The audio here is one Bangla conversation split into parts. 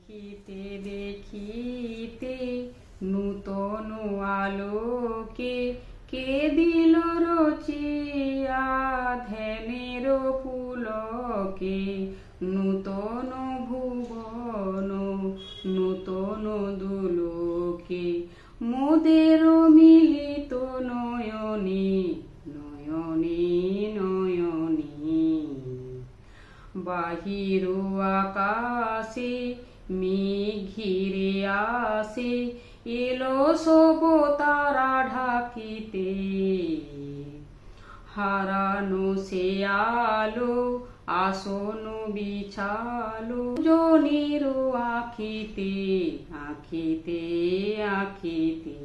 দেখিতে দেখিতে নূতন আলোকে কে দিল রচিয়া ধ্যানের পুলকে নূতন ভুবন নূতন দুলোকে মোদের মিলিত নয়নে নয়নে নয়নে বাহির আকাশে মেঘ ঘিরে আসে এলো সব তারা ঢাকিতে হারানো সে আলো আসন বিছালো জনের আখিতে আখিতে আখিতে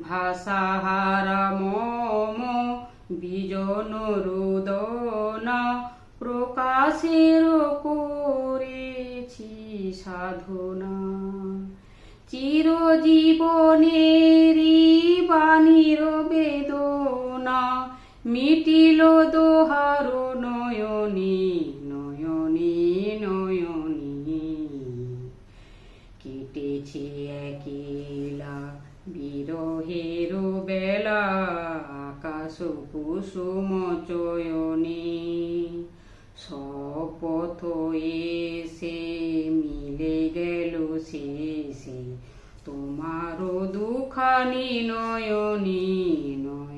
ভাষাহারা মম বিজন রোদনা প্রকাশের করেছি সাধনা চিরজীবনেরই বাণীর বেদনা মিটিল দোহার নয়নে নয়নে নয়নে কেটেছে একলা বিরহের বেলা আকাশ কুসুম চয়নে সব পথ এসে মিলে গেল শেষে তোমার দুখানি নয়নে নয়